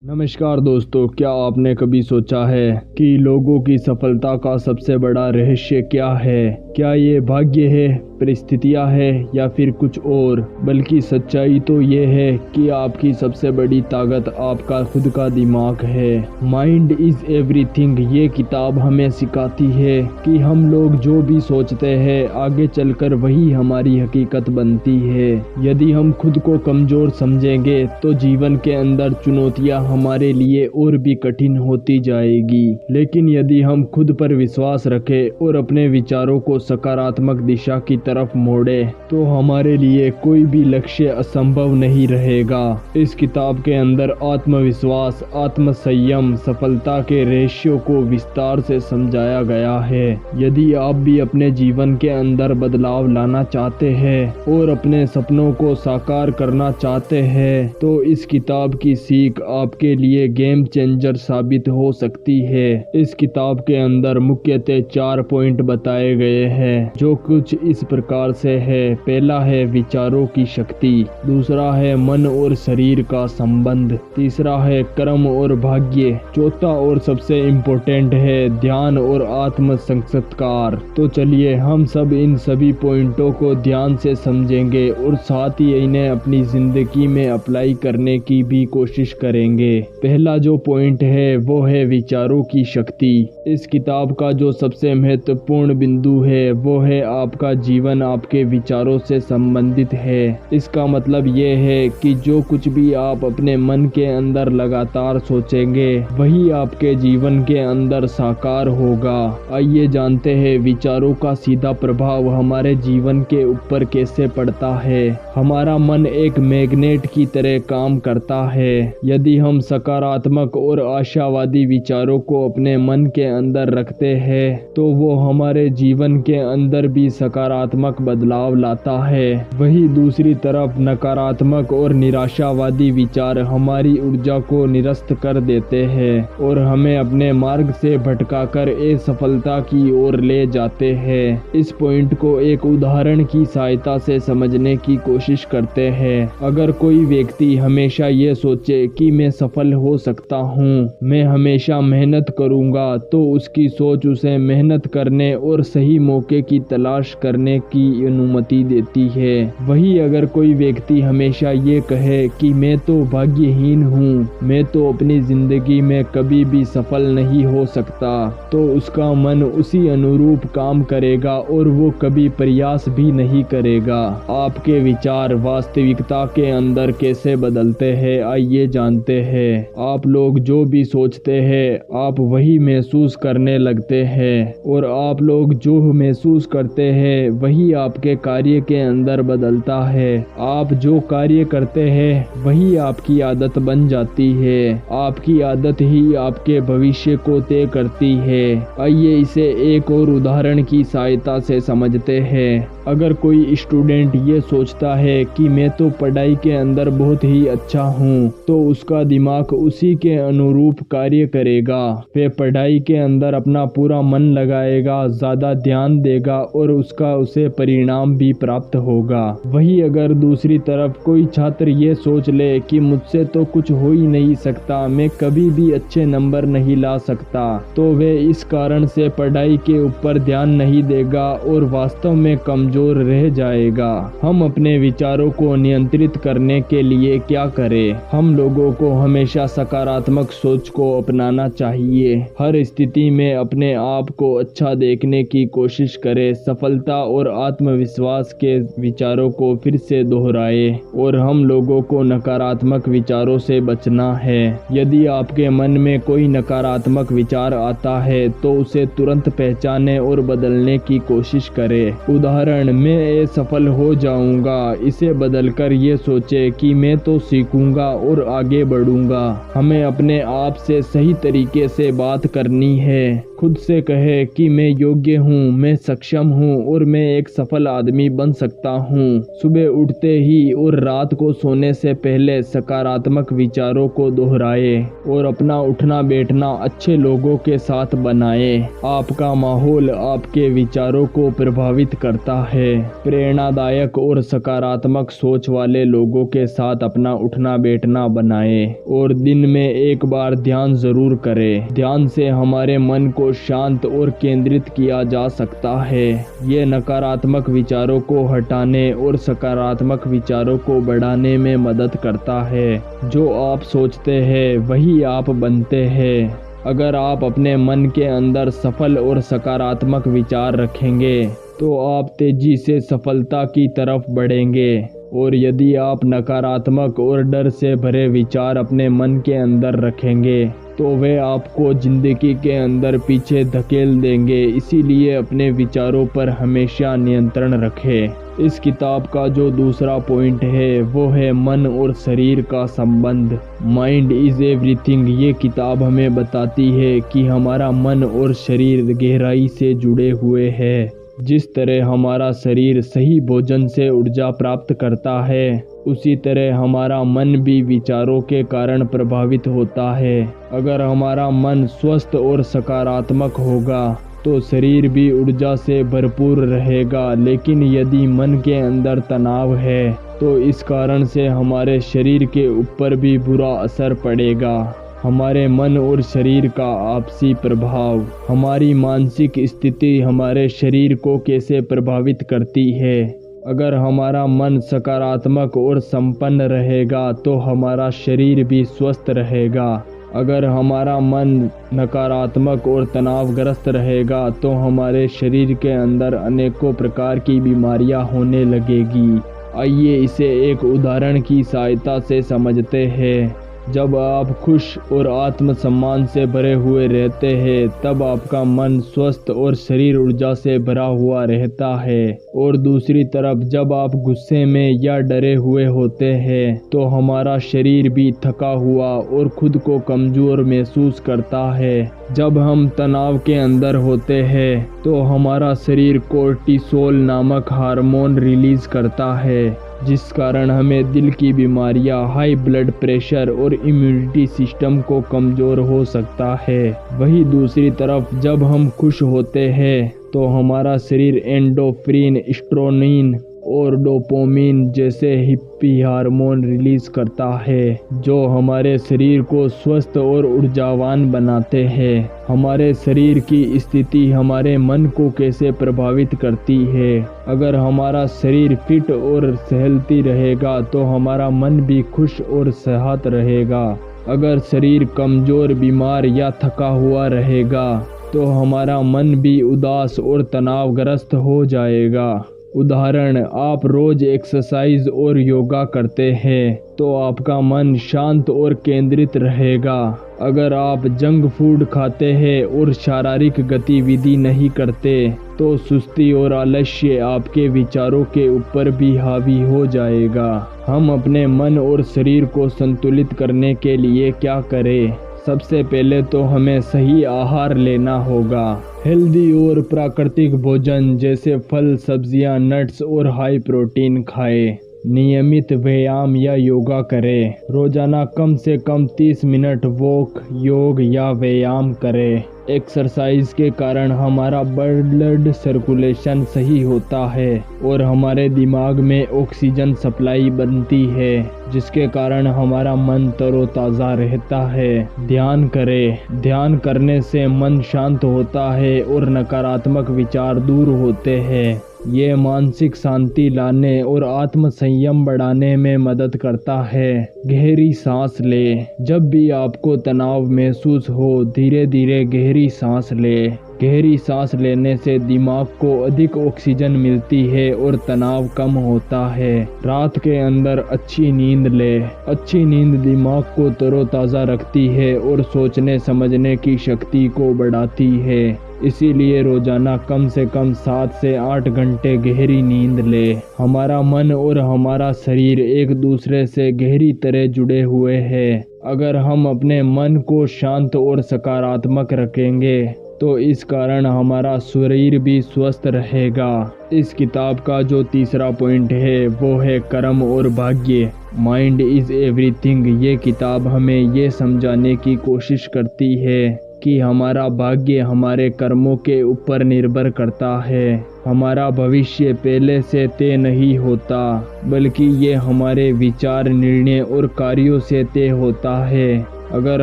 नमस्कार दोस्तों, क्या आपने कभी सोचा है कि लोगों की सफलता का सबसे बड़ा रहस्य क्या है? क्या ये भाग्य है, परिस्थितियां है या फिर कुछ और? बल्कि सच्चाई तो ये है कि आपकी सबसे बड़ी ताकत आपका खुद का दिमाग है। माइंड इज एवरीथिंग ये किताब हमें सिखाती है कि हम लोग जो भी सोचते हैं आगे चलकर वही हमारी हकीकत बनती है। यदि हम खुद को कमजोर समझेंगे तो जीवन के अंदर चुनौतियां हमारे लिए और भी कठिन होती जाएगी। लेकिन यदि हम खुद पर विश्वास रखें और अपने विचारों को सकारात्मक दिशा की तरफ मोड़े तो हमारे लिए कोई भी लक्ष्य असंभव नहीं रहेगा। इस किताब के अंदर आत्मविश्वास, आत्मसंयम, सफलता के रहस्यों को विस्तार से समझाया गया है। यदि आप भी अपने जीवन के अंदर बदलाव लाना चाहते हैं और अपने सपनों को साकार करना चाहते हैं तो इस किताब की सीख आपके लिए गेम चेंजर साबित हो सकती है। इस किताब के अंदर मुख्यतः 4 पॉइंट बताए गए हैं जो कुछ इस प्रकार से है। पहला है विचारों की शक्ति, दूसरा है मन और शरीर का संबंध, तीसरा है कर्म और भाग्य, चौथा और सबसे इम्पोर्टेंट है ध्यान और आत्म साक्षात्कार। तो चलिए हम सब इन सभी पॉइंटों को ध्यान से समझेंगे और साथ ही इन्हें अपनी जिंदगी में अप्लाई करने की भी कोशिश करेंगे। पहला जो पॉइंट है वो है विचारों की शक्ति। इस किताब का जो सबसे महत्वपूर्ण बिंदु है वो है आपका जीवन आपके विचारों से संबंधित है। इसका मतलब ये है कि जो कुछ भी आप अपने मन के अंदर लगातार सोचेंगे वही आपके जीवन के अंदर साकार होगा। आइए जानते हैं विचारों का सीधा प्रभाव हमारे जीवन के ऊपर कैसे पड़ता है। हमारा मन एक मैग्नेट की तरह काम करता है। यदि हम सकारात्मक और आशावादी विचारों को अपने मन के अंदर रखते हैं तो वो हमारे जीवन के अंदर भी सकारात्मक बदलाव लाता है। वही दूसरी तरफ नकारात्मक और निराशावादी विचार हमारी ऊर्जा को निरस्त कर देते हैं और हमें अपने मार्ग से भटकाकर असफलता की ओर ले जाते हैं। इस पॉइंट को एक उदाहरण की सहायता से समझने की कोशिश करते हैं। अगर कोई व्यक्ति हमेशा ये सोचे कि मैं सफल हो सकता हूँ, मैं हमेशा मेहनत करूँगा, तो उसकी सोच उसे मेहनत करने और सही मौके की तलाश करने की अनुमति देती है। वही अगर कोई व्यक्ति हमेशा ये कहे कि मैं तो भाग्यहीन हूँ, मैं तो अपनी जिंदगी में कभी भी सफल नहीं हो सकता, तो उसका मन उसी अनुरूप काम करेगा और वो कभी प्रयास भी नहीं करेगा। आपके विचार वास्तविकता के अंदर कैसे बदलते हैं आइए जानते हैं। आप लोग जो भी सोचते हैं आप वही महसूस करने लगते हैं और आप लोग जो महसूस करते हैं वही आपके कार्य के अंदर बदलता है। आप जो कार्य करते हैं वही आपकी आदत बन जाती है। आपकी आदत ही आपके भविष्य को तय करती है। आइए इसे एक और उदाहरण की सहायता से समझते हैं। अगर कोई स्टूडेंट ये सोचता है कि मैं तो पढ़ाई के अंदर बहुत ही अच्छा हूँ, तो उसका दिमाग उसी के अनुरूप कार्य करेगा। वह पढ़ाई के अंदर अपना पूरा मन लगाएगा, ज़्यादा ध्यान देगा और उसे परिणाम भी प्राप्त होगा। वही अगर दूसरी तरफ कोई छात्र ये सोच ले कि मुझसे तो कुछ हो ही नहीं सकता, मैं कभी भी अच्छे नंबर नहीं ला सकता, तो वह इस कारण से पढ़ाई के ऊपर ध्यान नहीं देगा और वास्तव में कमजोर रह जाएगा। हम अपने विचारों को नियंत्रित करने के लिए क्या करें? हम लोगों को हमेशा सकारात्मक सोच को अपनाना चाहिए। हर स्थिति में अपने आप को अच्छा देखने की कोशिश करें। सफलता और आत्मविश्वास के विचारों को फिर से दोहराए और हम लोगों को नकारात्मक विचारों से बचना है। यदि आपके मन में कोई नकारात्मक विचार आता है तो उसे तुरंत पहचाने और बदलने की कोशिश करें। उदाहरण, मैं असफल हो जाऊंगा, इसे बदलकर ये सोचे कि मैं तो सीखूंगा और आगे बढ़ूंगा। हमें अपने आप से सही तरीके से बात करनी है। खुद से कहे कि मैं योग्य हूँ, मैं सक्षम हूँ और मैं एक सफल आदमी बन सकता हूँ। सुबह उठते ही और रात को सोने से पहले सकारात्मक विचारों को दोहराए और अपना उठना बैठना अच्छे लोगों के साथ बनाए। आपका माहौल आपके विचारों को प्रभावित करता है। प्रेरणादायक और सकारात्मक सोच वाले लोगों के साथ अपना उठना बैठना बनाएं और दिन में एक बार ध्यान जरूर करें। ध्यान से हमारे मन को शांत और केंद्रित किया जा सकता है। ये नकारात्मक विचारों को हटाने और सकारात्मक विचारों को बढ़ाने में मदद करता है। जो आप सोचते हैं वही आप बनते हैं। अगर आप अपने मन के अंदर सफल और सकारात्मक विचार रखेंगे तो आप तेजी से सफलता की तरफ बढ़ेंगे, और यदि आप नकारात्मक और डर से भरे विचार अपने मन के अंदर रखेंगे तो वे आपको जिंदगी के अंदर पीछे धकेल देंगे। इसीलिए अपने विचारों पर हमेशा नियंत्रण रखें। इस किताब का जो दूसरा पॉइंट है वो है मन और शरीर का संबंध। Mind is everything. ये किताब हमें बताती है कि हमारा मन और शरीर गहराई से जुड़े हुए हैं। जिस तरह हमारा शरीर सही भोजन से ऊर्जा प्राप्त करता है, उसी तरह हमारा मन भी विचारों के कारण प्रभावित होता है। अगर हमारा मन स्वस्थ और सकारात्मक होगा तो शरीर भी ऊर्जा से भरपूर रहेगा। लेकिन यदि मन के अंदर तनाव है तो इस कारण से हमारे शरीर के ऊपर भी बुरा असर पड़ेगा। हमारे मन और शरीर का आपसी प्रभाव। हमारी मानसिक स्थिति हमारे शरीर को कैसे प्रभावित करती है। अगर हमारा मन सकारात्मक और संपन्न रहेगा तो हमारा शरीर भी स्वस्थ रहेगा। अगर हमारा मन नकारात्मक और तनावग्रस्त रहेगा तो हमारे शरीर के अंदर अनेकों प्रकार की बीमारियां होने लगेगी। आइए इसे एक उदाहरण की सहायता से समझते हैं। जब आप खुश और आत्मसम्मान से भरे हुए रहते हैं तब आपका मन स्वस्थ और शरीर ऊर्जा से भरा हुआ रहता है, और दूसरी तरफ जब आप गुस्से में या डरे हुए होते हैं तो हमारा शरीर भी थका हुआ और खुद को कमजोर महसूस करता है। जब हम तनाव के अंदर होते हैं तो हमारा शरीर कोर्टिसोल नामक हार्मोन रिलीज करता है, जिस कारण हमें दिल की बीमारियां, हाई ब्लड प्रेशर और इम्यूनिटी सिस्टम को कमज़ोर हो सकता है। वहीं दूसरी तरफ जब हम खुश होते हैं तो हमारा शरीर एंडोफ्रिन, एस्ट्रोनिन और डोपामिन जैसे हिप्पी हार्मोन रिलीज करता है, जो hamaरे शरीर को स्वस्थ और ऊर्जावान बनाते हैं। हमारे शरीर की स्थिति हमारे मन को कैसे प्रभावित करती है। अगर हमारा शरीर फिट और हेल्थी रहेगा तो हमारा मन भी खुश और सेहत रहेगा। अगर शरीर कमज़ोर, बीमार या थका हुआ रहेगा तो हमारा मन भी उदास और तनावग्रस्त हो जाएगा। उदाहरण, आप रोज एक्सरसाइज और योगा करते हैं तो आपका मन शांत और केंद्रित रहेगा। अगर आप जंक फूड खाते हैं और शारीरिक गतिविधि नहीं करते तो सुस्ती और आलस्य आपके विचारों के ऊपर भी हावी हो जाएगा। हम अपने मन और शरीर को संतुलित करने के लिए क्या करें? सबसे पहले तो हमें सही आहार लेना होगा। हेल्दी और प्राकृतिक भोजन जैसे फल, सब्जियां, नट्स और हाई प्रोटीन खाएं। नियमित व्यायाम या योगा करें। रोजाना कम से कम 30 मिनट वॉक, योग या व्यायाम करें। एक्सरसाइज के कारण हमारा ब्लड सर्कुलेशन सही होता है और हमारे दिमाग में ऑक्सीजन सप्लाई बनती है, जिसके कारण हमारा मन तरोताज़ा रहता है। ध्यान करें। ध्यान करने से मन शांत होता है और नकारात्मक विचार दूर होते हैं। ये मानसिक शांति लाने और आत्म संयम बढ़ाने में मदद करता है। गहरी सांस लें। जब भी आपको तनाव महसूस हो, धीरे धीरे गहरी सांस लें। गहरी सांस लेने से दिमाग को अधिक ऑक्सीजन मिलती है और तनाव कम होता है। रात के अंदर अच्छी नींद लें। अच्छी नींद दिमाग को तरोताज़ा रखती है और सोचने समझने की शक्ति को बढ़ाती है। इसीलिए रोजाना कम से कम 7 से 8 घंटे गहरी नींद ले। हमारा मन और हमारा शरीर एक दूसरे से गहरी तरह जुड़े हुए हैं। अगर हम अपने मन को शांत और सकारात्मक रखेंगे तो इस कारण हमारा शरीर भी स्वस्थ रहेगा। इस किताब का जो तीसरा पॉइंट है वो है कर्म और भाग्य। Mind is everything. ये किताब हमें ये समझाने की कोशिश करती है कि हमारा भाग्य हमारे कर्मों के ऊपर निर्भर करता है। हमारा भविष्य पहले से तय नहीं होता, बल्कि ये हमारे विचार, निर्णय और कार्यों से तय होता है। अगर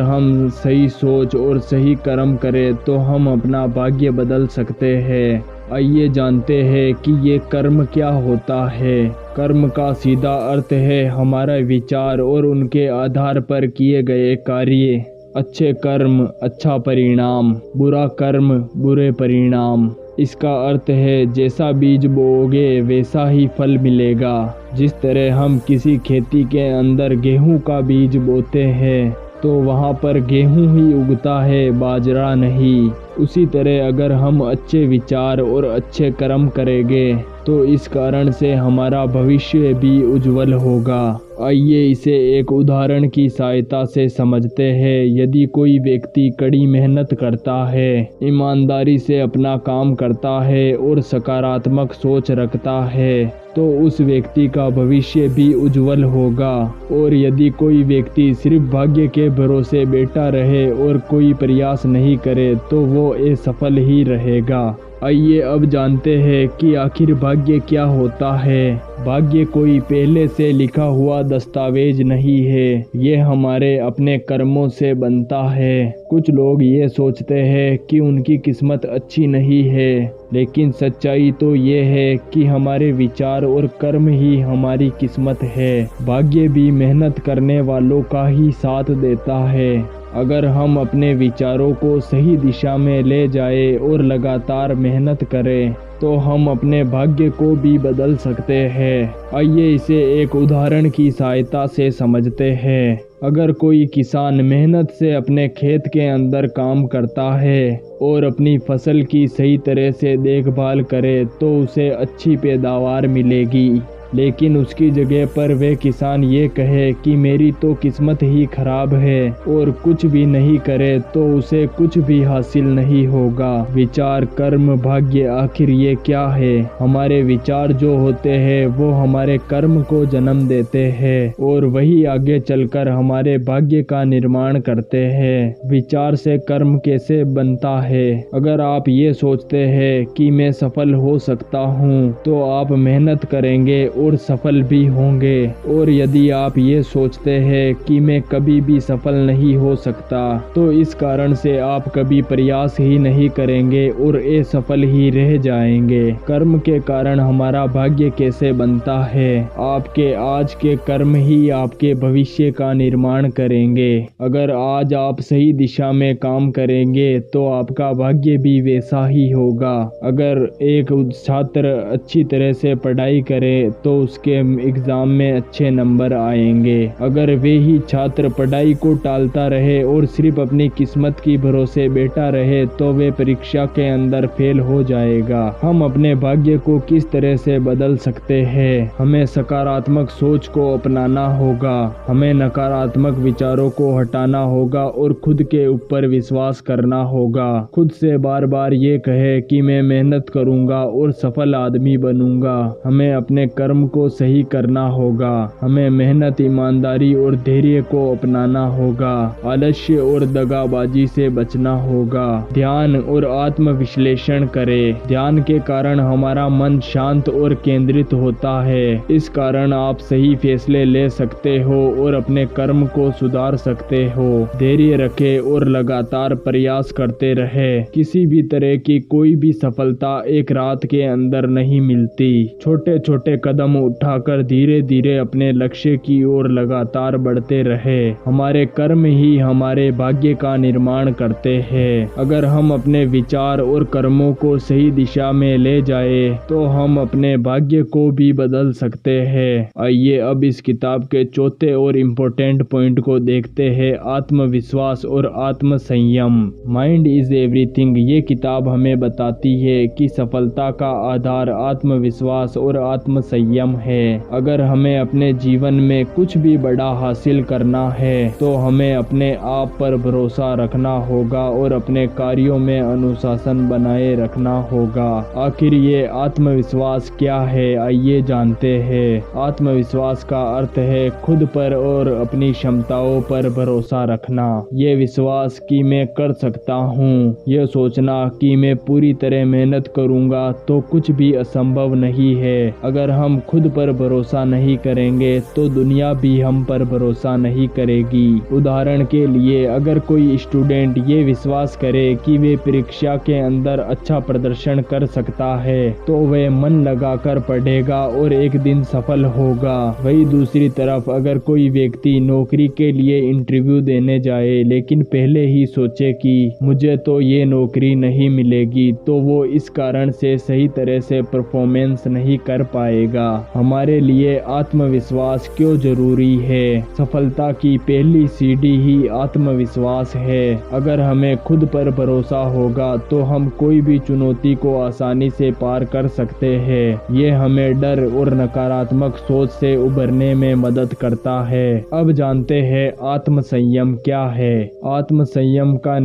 हम सही सोच और सही कर्म करें तो हम अपना भाग्य बदल सकते हैं। आइए जानते हैं कि ये कर्म क्या होता है। कर्म का सीधा अर्थ है हमारा विचार और उनके आधार पर किए गए कार्य। अच्छे कर्म अच्छा परिणाम, बुरा कर्म बुरे परिणाम। इसका अर्थ है जैसा बीज बोओगे वैसा ही फल मिलेगा। जिस तरह हम किसी खेती के अंदर गेहूं का बीज बोते हैं तो वहाँ पर गेहूं ही उगता है, बाजरा नहीं। उसी तरह अगर हम अच्छे विचार और अच्छे कर्म करेंगे तो इस कारण से हमारा भविष्य भी उज्जवल होगा। आइए इसे एक उदाहरण की सहायता से समझते हैं। यदि कोई व्यक्ति कड़ी मेहनत करता है, ईमानदारी से अपना काम करता है और सकारात्मक सोच रखता है तो उस व्यक्ति का भविष्य भी उज्जवल होगा। और यदि कोई व्यक्ति सिर्फ भाग्य के भरोसे बैठा रहे और कोई प्रयास नहीं करे तो वो असफल ही रहेगा। आइए अब जानते हैं कि आखिर भाग्य क्या होता है। भाग्य कोई पहले से लिखा हुआ दस्तावेज नहीं है, ये हमारे अपने कर्मों से बनता है। कुछ लोग ये सोचते हैं कि उनकी किस्मत अच्छी नहीं है, लेकिन सच्चाई तो ये है कि हमारे विचार और कर्म ही हमारी किस्मत है। भाग्य भी मेहनत करने वालों का ही साथ देता है। अगर हम अपने विचारों को सही दिशा में ले जाए और लगातार मेहनत करें तो हम अपने भाग्य को भी बदल सकते हैं। आइए इसे एक उदाहरण की सहायता से समझते हैं। अगर कोई किसान मेहनत से अपने खेत के अंदर काम करता है और अपनी फसल की सही तरह से देखभाल करे तो उसे अच्छी पैदावार मिलेगी। लेकिन उसकी जगह पर वह किसान ये कहे कि मेरी तो किस्मत ही खराब है और कुछ भी नहीं करे तो उसे कुछ भी हासिल नहीं होगा। विचार, कर्म, भाग्य, आखिर ये क्या है? हमारे विचार जो होते हैं वो हमारे कर्म को जन्म देते हैं और वही आगे चलकर हमारे भाग्य का निर्माण करते हैं। विचार से कर्म कैसे बनता है? अगर आप ये सोचते हैं कि मैं सफल हो सकता हूँ तो आप मेहनत करेंगे और सफल भी होंगे। और यदि आप ये सोचते हैं कि मैं कभी भी सफल नहीं हो सकता तो इस कारण से आप कभी प्रयास ही नहीं करेंगे और असफल ही रह जाएंगे। कर्म के कारण हमारा भाग्य कैसे बनता है? आपके आज के कर्म ही आपके भविष्य का निर्माण करेंगे। अगर आज आप सही दिशा में काम करेंगे तो आपका भाग्य भी वैसा ही होगा। अगर एक छात्र अच्छी तरह से पढ़ाई करे तो उसके एग्जाम में अच्छे नंबर आएंगे। अगर वे ही छात्र पढ़ाई को टालता रहे और सिर्फ अपनी किस्मत की भरोसे बैठा रहे तो वे परीक्षा के अंदर फेल हो जाएगा। हम अपने भाग्य को किस तरह से बदल सकते हैं? हमें सकारात्मक सोच को अपनाना होगा, हमें नकारात्मक विचारों को हटाना होगा और खुद के ऊपर विश्वास करना होगा। खुद से बार बार ये कहे कि मैं मेहनत करूंगा और सफल आदमी बनूंगा। हमें अपने कर्म को सही करना होगा। हमें मेहनत, ईमानदारी और धैर्य को अपनाना होगा। आलस्य और दगाबाजी से बचना होगा। ध्यान और आत्म विश्लेषण करें। ध्यान के कारण हमारा मन शांत और केंद्रित होता है। इस कारण आप सही फैसले ले सकते हो और अपने कर्म को सुधार सकते हो। धैर्य रखें और लगातार प्रयास करते रहे। किसी भी तरह की कोई भी सफलता एक रात के अंदर नहीं मिलती। छोटे छोटे कदम उठाकर धीरे धीरे अपने लक्ष्य की ओर लगातार बढ़ते रहे। हमारे कर्म ही हमारे भाग्य का निर्माण करते हैं। अगर हम अपने विचार और कर्मों को सही दिशा में ले जाए तो हम अपने भाग्य को भी बदल सकते हैं। आइए अब इस किताब के चौथे और इम्पोर्टेंट पॉइंट को देखते हैं, आत्मविश्वास और आत्म संयम। Mind is everything. ये किताब हमें बताती है कि सफलता का आधार आत्मविश्वास और आत्म संयम संयम है। अगर हमें अपने जीवन में कुछ भी बड़ा हासिल करना है तो हमें अपने आप पर भरोसा रखना होगा और अपने कार्यों में अनुशासन बनाए रखना होगा। आखिर ये आत्मविश्वास क्या है, आइए जानते हैं। आत्मविश्वास का अर्थ है खुद पर और अपनी क्षमताओं पर भरोसा रखना। ये विश्वास कि मैं कर सकता हूँ, ये सोचना कि मैं पूरी तरह मेहनत करूँगा तो कुछ भी असंभव नहीं है। अगर हम खुद पर भरोसा नहीं करेंगे तो दुनिया भी हम पर भरोसा नहीं करेगी। उदाहरण के लिए अगर कोई स्टूडेंट ये विश्वास करे कि वे परीक्षा के अंदर अच्छा प्रदर्शन कर सकता है तो वह मन लगाकर पढ़ेगा और एक दिन सफल होगा। वही दूसरी तरफ अगर कोई व्यक्ति नौकरी के लिए इंटरव्यू देने जाए लेकिन पहले ही सोचे कि मुझे तो ये नौकरी नहीं मिलेगी तो वो इस कारण से सही तरह से परफॉर्मेंस नहीं कर पाएगा। हमारे लिए आत्मविश्वास क्यों जरूरी है? सफलता की पहली सीढ़ी ही आत्मविश्वास है। अगर हमें खुद पर भरोसा होगा तो हम कोई भी चुनौती को आसानी से पार कर सकते हैं। ये हमें डर और नकारात्मक सोच से उबरने में मदद करता है। अब जानते हैं आत्मसंयम क्या है। आत्मसंयम का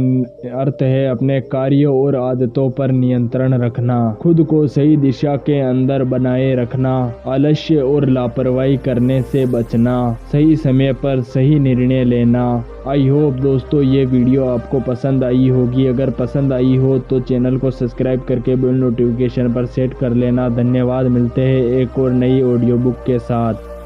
अर्थ है अपने कार्यों और आदतों पर नियंत्रण रखना, खुद को सही दिशा के अंदर बनाए रखना, आलस्य और लापरवाही करने से बचना, सही समय पर सही निर्णय लेना। आई होप दोस्तों ये वीडियो आपको पसंद आई होगी। अगर पसंद आई हो तो चैनल को सब्सक्राइब करके बेल नोटिफिकेशन पर सेट कर लेना। धन्यवाद। मिलते हैं एक और नई ऑडियो बुक के साथ।